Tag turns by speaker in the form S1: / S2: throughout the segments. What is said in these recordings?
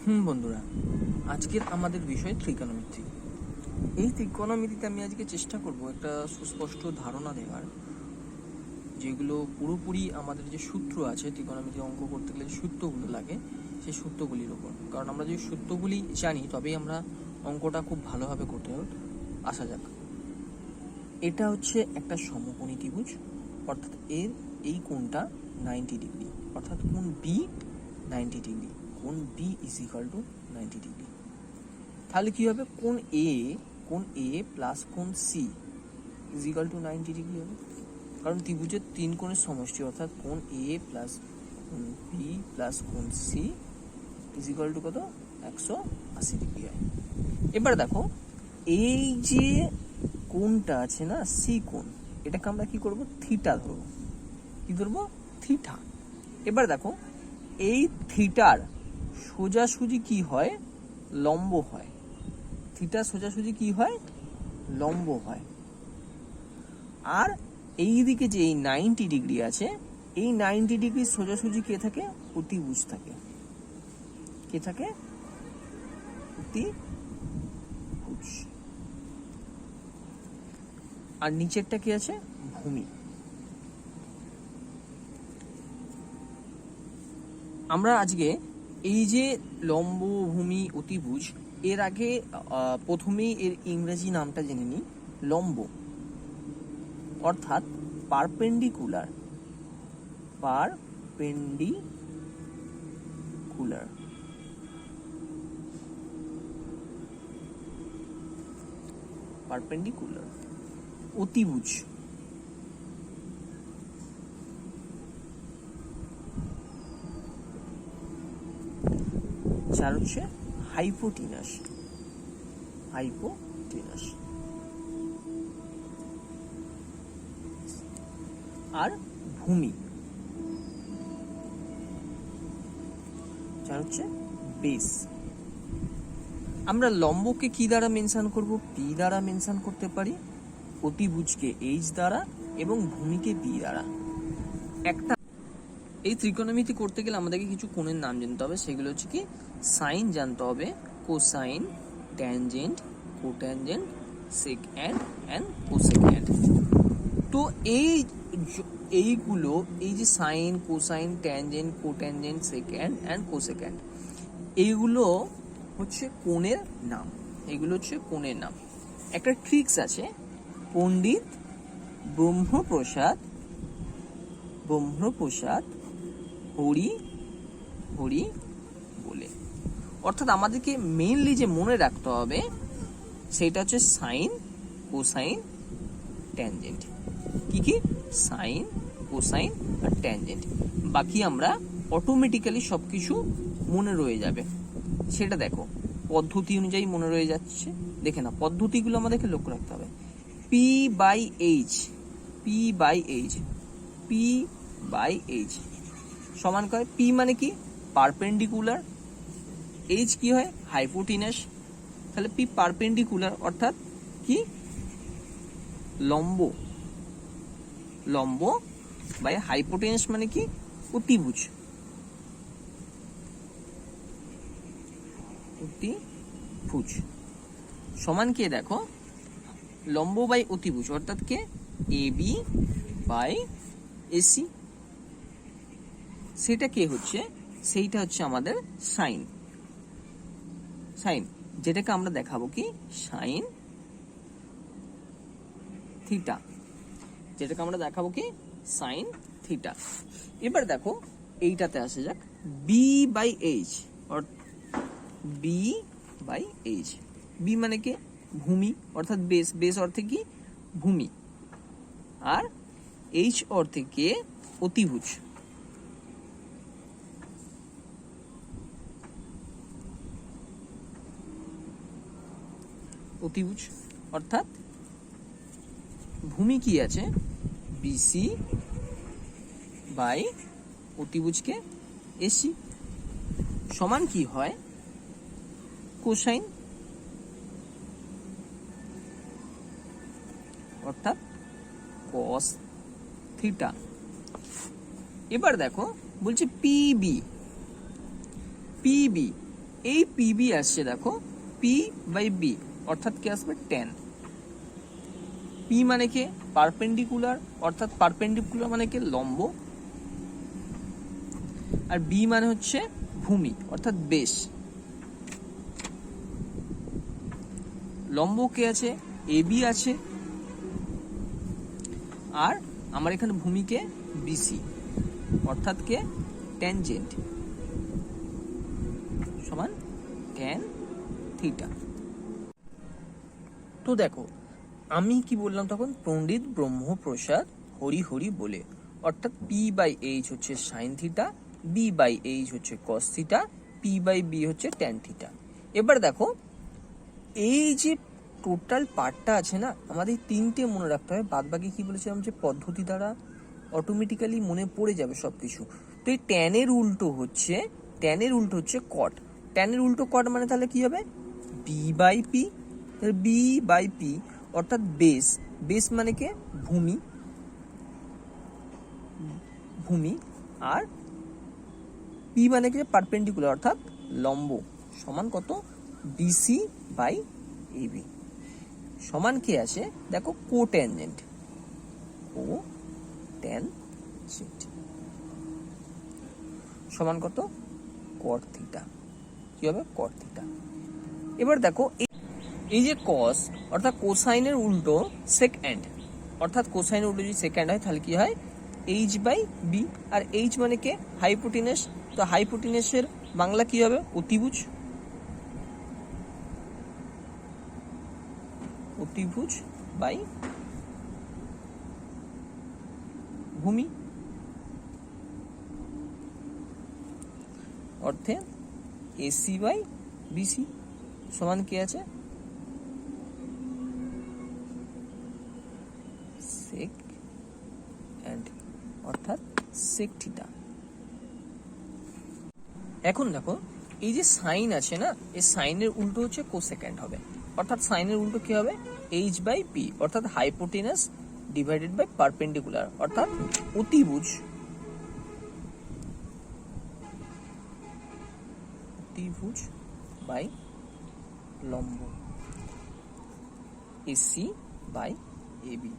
S1: বন্ধুরা, আজকের আমাদের বিষয় ত্রিকোণমিতি। এই ত্রিকোণমিতিতে আমি আজকে চেষ্টা করব একটা সুস্পষ্ট ধারণা দেওয়ার, যেগুলো পুরোপুরি আমাদের যে সূত্র আছে ত্রিকোণমিতি অঙ্ক করতে গেলে যে সূত্রগুলো লাগে সেই সূত্রগুলির ওপর। কারণ আমরা যদি সূত্রগুলি জানি তবেই আমরা অঙ্কটা খুব ভালোভাবে করতে হবে। আসা যাক, এটা হচ্ছে একটা সমকোণী ত্রিভুজ, অর্থাৎ এর এই কোণটা 90 ডিগ্রি, অর্থাৎ কোণ বি 90 ডিগ্রি, কোণ B is equal to 90 degree. তাহলে কি হবে, কোণ এ প্লাস কোণ C is equal to 90 degree হবে। কারণ ত্রিভুজের তিন কোণের সমষ্টি, অর্থাৎ কোণ এ প্লাস কোণ বি প্লাস কোণ সি ইজ ইকুয়াল টু কত, 180 ডিগ্রি হয়। এবার দেখো, এই যে কোণটা আছে না, সি কোণ, এটাকে আমরা কি করব, থিটা ধরবো। কি ধরবো, থিটা। এবার দেখো, এই থিটার সোজাসুজি কি হয়, লম্ব হয়। থিটা সোজাসুজি কি হয়, লম্ব হয়। আর এই দিকে যে এই 90 ডিগ্রি আছে, এই 90 ডিগ্রি সোজাসুজি কে থাকে, অতিভুজ থাকে। কে থাকে, অতিভুজ। আর নিচেরটা কি আছে, ভূমি। আমরা আজকে এই যে লম্ব, ভূমি, অতিভুজ, এর আগে প্রথমেই এর ইংরেজি নামটা জেনে নিই। লম্ব অর্থাৎ পারপেন্ডিকুলার, পারপেন্ডিকুলার। পারপেন্ডিকুলার। অতিভুজ চার হচ্ছে হাইপোটিনাস, হাইপোটিনাস। আর ভূমি চার হচ্ছে বেস। আমরা লম্বকে কি দ্বারা মেনশন করব, পি দ্বারা মেনশন করতে পারি, অতিভুজকে এইচ দ্বারা এবং ভূমিকে বি দ্বারা। একটা এই ত্রিকোণমিতি করতে গেলে আমাদেরকে কিছু কোণের নাম জানতে হবে। সেগুলো হচ্ছে কি, সাইন জানতে হবে, কোসাইন, ট্যানজেন্ট, কোট্যানজেন্ট, সেকঅ্যান্ড এন্ড কোসেক্যান্ট। তো এইগুলো, এই যে সাইন, কোসাইন, ট্যানজেন্ট, কোট্যানজেন্ট, সেকঅ্যান্ড এন্ড কোসেক্যান্ট, এইগুলো হচ্ছে কোণের নাম। এগুলো হচ্ছে কোণের নাম। একটা ট্রিক্স আছে, পণ্ডিত ব্রহ্মপ্রসাদ হরি বলে। অর্থাৎ আমাদেরকে মেইনলি যে মনে রাখতে হবে সেটা হচ্ছে সাইন, কোসাইন, ট্যানজেন্ট। কি সাইন, কোসাইন আর ট্যানজেন্ট। বাকি আমরা অটোমেটিক্যালি সবকিছু মনে রয়ে যাবে। সেটা দেখো, পদ্ধতি অনুযায়ী মনে রয়ে যাচ্ছে। দেখে না, পদ্ধতিগুলো আমাদেরকে লক্ষ্য রাখতে হবে। পি বাই এইচ সমান কয়, পি মানে কি, পারপেন্ডিকুলার, এইচ কি হয়, হাইপোটিনাস। তাহলে পি পারপেন্ডিকুলার অর্থাৎ কি, লম্ব বাই হাইপোটেনাস মানে কি, অতিভুজ। সমান কে, দেখো, লম্ব বাই অতিভুজ অর্থাৎ কে, এ বি বাই এসি। সেটা কে হচ্ছে, সেইটা হচ্ছে আমাদের সাইন, যেটাকে আমরা দেখাবো কি, সাইন থিটা, যেটাকে আমরা দেখাবো কি, সাইন থিটা। এবার দেখো, এইটাতে আসে যাক, বি বাই এইচ। বি মানে কি, ভূমি অর্থাৎ বেস অর্থে কি, ভূমি। আর এইচ অর্থে কে, অতিভুজ। অর্থাৎ ভূমি কি আছে, বিসি বাই অতিভুজকে এসি, সমান কি হয়, কোসাইন, অর্থাৎ কস থিটা। এবার দেখো, বলছে পিবি এই পিবি আসছে দেখো পি বাই বি, অর্থাৎ কি আসবে ট্যান। পি মানে কি পারপেন্ডিকুলার, অর্থাৎ পারপেন্ডিকুলার মানে কি লম্ব, আর বি মানে হচ্ছে ভূমি অর্থাৎ বেস। লম্ব কে আছে, এবি আছে, আর আমার এখানে ভূমিকে বিসি অর্থাৎ কে ট্যানজেন্ট সমান ট্যান থিটা। তো দেখো আমি কি বললাম তখন, পণ্ডিত ব্রহ্মপ্রসাদ হরি হরি বলে, অর্থাৎ পি বাই এইচ হচ্ছে sine theta, B by H হচ্ছে cos theta, P by B হচ্ছে ট্যান থিটা। এবার দেখো এই যে টোটাল পার্টটা আছে না, আমাদের তিনটে মনে রাখতে হবে, বাদ বাকি কি বলেছিলাম যে পদ্ধতি দ্বারা অটোমেটিক্যালি মনে পড়ে যাবে সবকিছু। তো এই ট্যানের উল্টো হচ্ছে কট। ট্যানের উল্টো কট মানে তাহলে কি হবে, B by P, B by P অর্থাৎ বেস। বেস মানে কে ভূমি, আর পি মানে কি পারপেন্ডিকুলার অর্থাৎ লম্ব, সমান কত বিসি বাই এবি, সমান কি আছে দেখো কোট্যানজেন্ট, সমান কত কট থিটা, কি হবে কট থিটা। এবার দেখো এই যে কস অর্থাৎ কোসাইনের উল্টো সেকএন্ড, অর্থাৎ কোসাইনের উল্টো যদি সেকেন্ড হয় তাহলে কি হয় এইচ বাই বি, আর এইচ মানে কে হাইপোটেনাস, তো হাইপোটেনাসের বাংলা কি হবে অতিভুজ, অতিভুজ বাই ভূমি, অর্থে এসি বাই বিসি সমান কি আছে সেক এন্ড অর্থাৎ সেক থিটা। এখন দেখো এই যে সাইন আছে না, এই সাইনের উল্টো হচ্ছে কোসেক্যান্ড হবে, অর্থাৎ সাইনের উল্টো কি হবে এইচ বাই পি, অর্থাৎ হাইপোটেনাস ডিভাইডেড বাই পারপেন্ডিকুলার, অর্থাৎ অতিভুজ বাই লম্ব, এসি বাই এবি।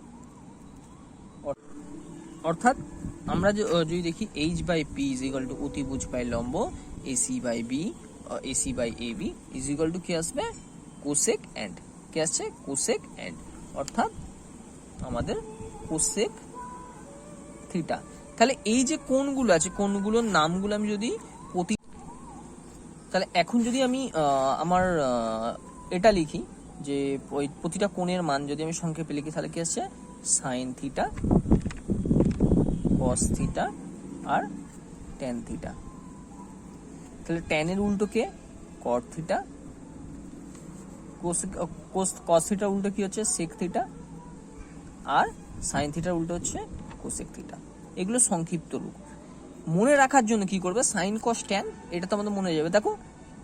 S1: অর্থাৎ আমরা যদি দেখি H by P is equal to অতিভুজ বাই লম্ব, AC by B, AC by AB is equal to কি আসবে কোসেক এন্ড, কি আসছে কোসেক এন্ড, অর্থাৎ আমাদের কোসেক থিটা। তাহলে এই যে কোণগুলো আছে, কোণগুলোর নামগুলো আমি যদি তাহলে এখন যদি আমি আমার এটা লিখি যে ওই প্রতিটা কোণের মান যদি আমি সংক্ষেপে লিখি তাহলে কি আসছে সাইন থিটা, কস থিটা আর ট্যান থিটা। তাহলে ট্যানের উল্টো কে কট থিটা, কস থিটার উল্টো কি হচ্ছে সেক থিটা, আর সাইন থিটার উল্টো হচ্ছে কোসেক থিটা। এগুলো সংক্ষিপ্ত রূপ। মনে রাখার জন্য কি করবে সাইন কস ট্যান, এটা তো আমাদের মনে হয়ে যাবে। দেখো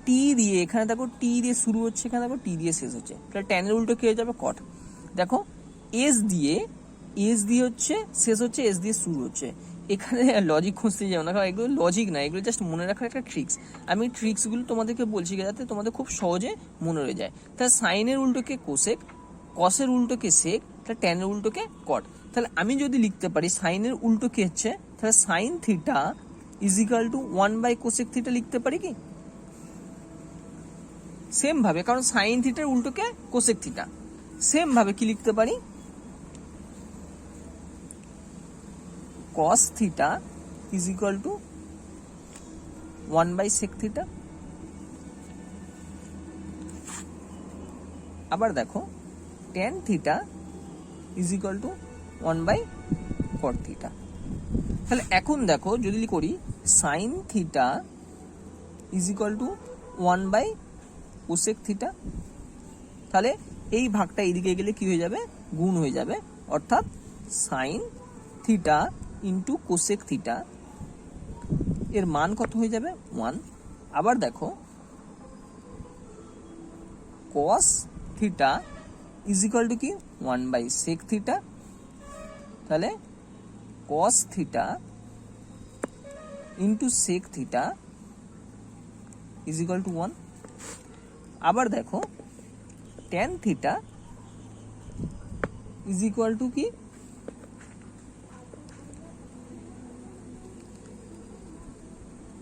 S1: টি দিয়ে, এখানে দেখো টি দিয়ে শুরু হচ্ছে, এখানে দেখো টি দিয়ে শেষ হচ্ছে, তাহলে ট্যানের উল্টো কি হয়ে যাবে কট। দেখো এস দিয়ে হচ্ছে শেষ হচ্ছে, এস দিয়ে শুরু হচ্ছে, এখানে লজিক খুঁজতে যাবো না, কারণ এগুলো লজিক না, এগুলো জাস্ট মনে রাখার একটা ট্রিক্স। আমি ট্রিক্সগুলো তোমাদেরকে বলছি যাতে তোমাদের খুব সহজে মনে রয়ে যায়। তাহলে সাইনের উল্টোকে কোসেক, কসের উল্টোকে সেক, তাহলে ট্যানের উল্টোকে কট। তাহলে আমি যদি লিখতে পারি সাইনের উল্টো কি হচ্ছে, তাহলে sine theta is equal to 1 by cosec theta লিখতে পারি কি সেম ভাবে, কারণ সাইন থিটার উল্টোকে কোসেক থিটা। সেম ভাবে কি লিখতে পারি cos theta is equal to 1 by sec theta। আবার দেখো tan theta is equal to 1 by cot theta। তাহলে এখন দেখো যদি করি sin theta is equal to 1 by cosec theta, তাহলে এই ভাগটা এদিকে গেলে কি হয়ে যাবে গুণ হয়ে যাবে, অর্থাৎ sin theta into cosec theta এর মান কত হয়ে যাবে 1। আবার দেখো cos theta is equal to কি 1 বাই সেক থিটা, তাহলে cos theta into sec theta is equal to 1। আবার দেখো tan theta is equal to কি,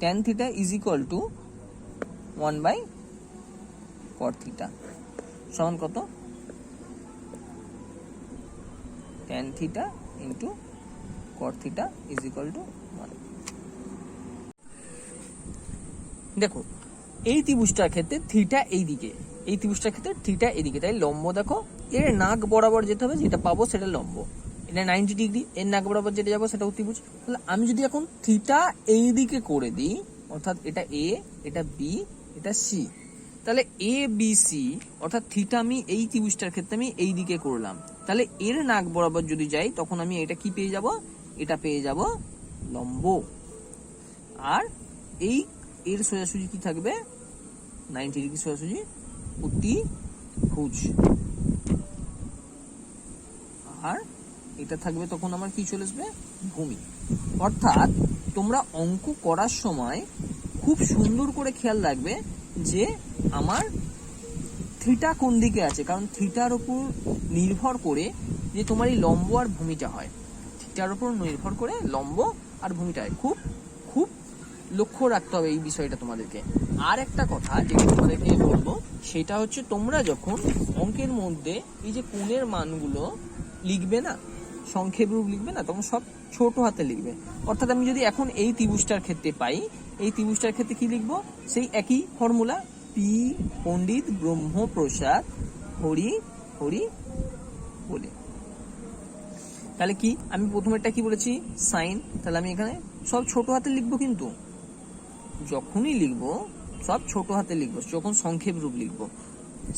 S1: tan theta is equal to 1/cot theta সমান কত, tan theta into cot theta is equal to 1। দেখো এই ত্রিভুজটার ক্ষেত্রে theta এইদিকে, এই ত্রিভুজটার ক্ষেত্রে থিটা এদিকে, তাই লম্ব দেখো এর নাক বরাবর যেতে হবে, যেটা পাবো সেটা লম্ব, এটা 90 ডিগ্রি, এর নাক বরাবর যেটা যাবো সেটা ত্রিভুজ। তাহলে আমি যদি এখন থিটা এই দিকে করে দিই, অর্থাৎ এটা এ, এটা বি, এটা সি, তাহলে এ বি সি অর্থাৎ থিটা আমি এই ত্রিভুজটার ক্ষেত্রে আমি এই দিকে করলাম, তাহলে এর নাক বরাবর যদি যাই তখন আমি এটা কি পেয়ে যাব, এটা পেয়ে যাব লম্ব। আর এই এর সোজাসুজি কি থাকবে, 90 ডিগ্রি সোজাসুজি অতিভুজ। আর এটা থাকবে তখন আমার কি চলে আসবে, ভূমি। অর্থাৎ তোমরা অঙ্ক করার সময় খুব সুন্দর করে খেয়াল রাখবে যে আমার থিটা কোন দিকে আছে, কারণ থিটার উপর নির্ভর করে যে তোমার এই লম্ব আর ভূমিটা হয়, থিটার উপর নির্ভর করে লম্ব আর ভূমিটা হয়। খুব খুব লক্ষ্য রাখতে হবে এই বিষয়টা তোমাদেরকে। আর একটা কথা যেটা তোমাদেরকে বলবো সেটা হচ্ছে, তোমরা যখন অঙ্কের মধ্যে এই যে কোণের মানগুলো লিখবে না, সংক্ষেপ রূপ লিখবে না, তখন সব ছোট হাতে লিখবে। অর্থাৎ আমি যদি এখন এই ত্রিভুজটার ক্ষেত্রে পাই, এই ত্রিভুজটার ক্ষেত্রে কি লিখবো, সেই একই ফর্মুলা, পি পণ্ডিত ব্রহ্মপ্রসাদ হরি হরি বলে। তাহলে কি আমি প্রথমেরটা কি বলেছি, সাইন, তাহলে আমি এখানে সব ছোট হাতে লিখবো, কিন্তু যখনই লিখবো সব ছোট হাতে লিখবো, যখন সংক্ষেপ রূপ লিখবো।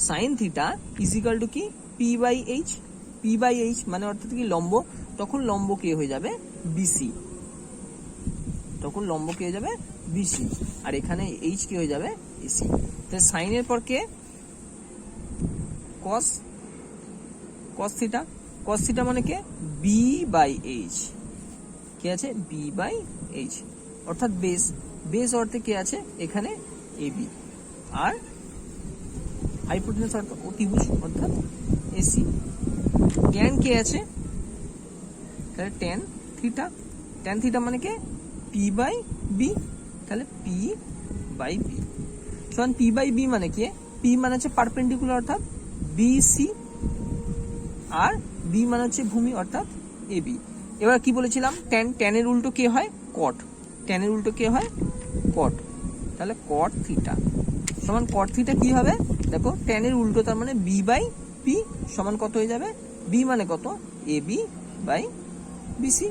S1: Sine theta is equal to কি, P by H, P by H মানে অর্থাৎ কি লম্ব, তখন লম্ব কে হয়ে যাবে বিসি, তখন লম্ব কে হয়ে যাবে বিসি, আর এখানে এইচ কে হয়ে যাবে এসি। তাহলে সাইনের পর কে, কস, কস থিটা, কস থিটা মানে কে বি বাই এইচ, কে আছে বি বাই এইচ, অর্থাৎ বেস, বেস অর্থে কে আছে এখানে এবি, আর হাইপোটেনাস অর্থাৎ অতিভুজ অর্থাৎ এসি। ট্যান কে আছে, তাহলে ট্যান থিটা, ট্যান থিটা মানে কে পি বাই বি, তাহলে পি বাই বি সমান পি বাই বি মানে কি, পি মানে হচ্ছে পারপেন্ডিকুলার অর্থাৎ বিসি, আর বি মানে হচ্ছে ভূমি অর্থাৎ এবি। এবার কি বলেছিলাম, ট্যান, ট্যানের উল্টো কে হয় কট, ট্যানের উল্টো কে হয় কট, তাহলে কট থিটা সমান কট থিটা কি হবে, দেখো ট্যানের উল্টো তার মানে বি বাই পি সমান কত হয়ে যাবে, বি মানে কত এ বি বাই বিসি।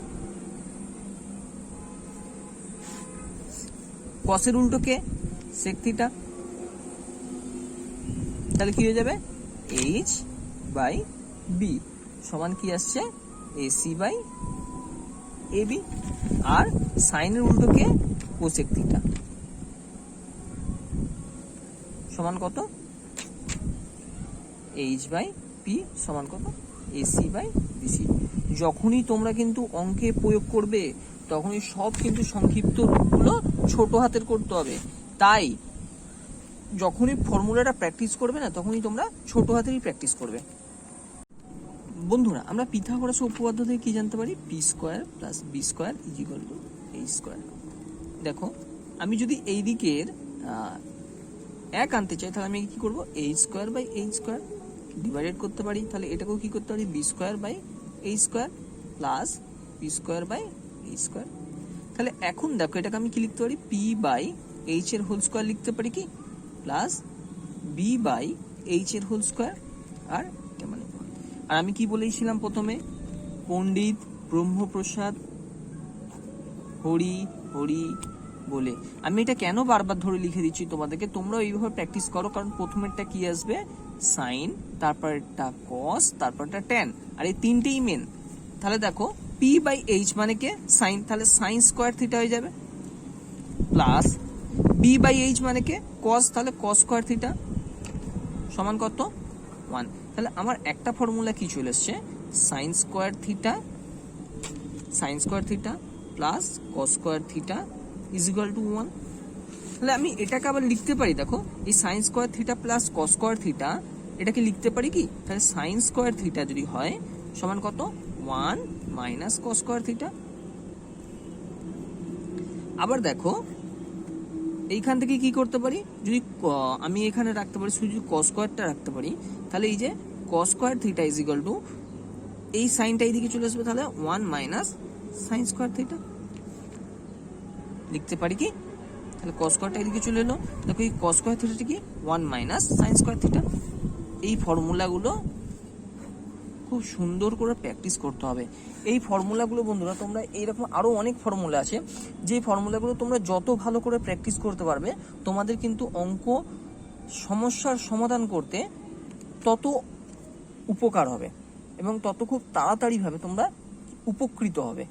S1: কসের উল্টো কে সেক থিটা, তাহলে কি হয়ে যাবে এইচ বাই বি সমান কি আসছে এসি বাই এবি। আর সাইনের উল্টো কে কোসেক থিটা সমান কত এইচ বাই পি সমান কত এসি বাই বিসি। যখনই তোমরা কিন্তু অঙ্কে প্রয়োগ করবে তখনই সব কিন্তু সংক্ষিপ্ত রূপগুলো ছোট হাতের করতে হবে, তাই যখনই ফর্মুলাটা প্র্যাকটিস করবে না তখনই তোমরা ছোট হাতেরই প্র্যাকটিস করবে। বন্ধুরা আমরা পিথাগোরাসের উপপাদ্য থেকে কি জানতে পারি, P square plus B square is equal to A square. দেখো আমি যদি এই দিকের এক আনতে চাই তাহলে আমি কি করব, A square by A square divided করতে পারি, তাহলে এটাকেও কি করতে পারি B square by A square plus P square by A square. তাহলে এখন দেখো এটাকে আমি কি লিখতে পারি, পি বাই এইচ এর হোল স্কোয়ার লিখতে পারি কি, প্লাস বি বাই এইচ এর হোল স্কোয়ার। আর আমি কি বলেছিলাম প্রথমে, পণ্ডিত ব্রহ্মপ্রসাদ হরি হরি বলে। আমি এটা কেন বারবার ধরে লিখে দিচ্ছি তোমাদেরকে, তোমরা এইভাবে প্র্যাকটিস করো, কারণ প্রথমেরটা কি আসবে সাইন, তারপরটা কস, তারপরটা ট্যান, আর এই তিনটেই মেন। তাহলে দেখো পি বাই এইচ মানে কে সাইন, তাহলে সাইন স্কোয়ার থিটা হয়ে যাবে, প্লাস বি বাই এইচ মানে কে কস, তাহলে কস স্কোয়ার থিটা সমান কত 1। তাহলে আমার একটা ফর্মুলা কি চলে এসছে, sine square theta plus cos square theta is equal to 1। তাহলে আমি এটাকে আবার লিখতে পারি, দেখো এই sine square theta plus cos square theta, এটাকে লিখতে পারি কি, তাহলে সাইন স্কোয়ার থিটা যদি হয় সমান কত, 1 মাইনাস কস স্কোয়ার থিটা। আবার দেখো এইখান থেকে কি করতে পারি, যদি আমি এখানে রাখতে পারি শুধু কস স্কোয়ারটা রাখতে পারি, তাহলে এই যে cos square theta is equal two এই সাইনটা এইদিকে চলে আসবে, তাহলে 1 মাইনাস সাইন স্কোয়ার থিটা লিখতে পারি কি, তাহলে কস স্কোয়ারটা এদিকে চলে এলো। দেখো এই কস স্কোয়ার থিটাটা কি, 1 মাইনাস সাইন স্কোয়ার থিটা। এই ফর্মুলাগুলো খুব সুন্দর করে প্র্যাকটিস করতে হবে। এই ফর্মুলাগুলো বন্ধুরা তোমরা এইরকম আরও অনেক ফর্মুলা আছে, যে ফর্মুলাগুলো তোমরা যত ভালো করে প্র্যাকটিস করতে পারবে তোমাদের কিন্তু অঙ্ক সমস্যার সমাধান করতে তত উপকার হবে এবং তত খুব তাড়াতাড়িভাবে তোমরা উপকৃত হবে।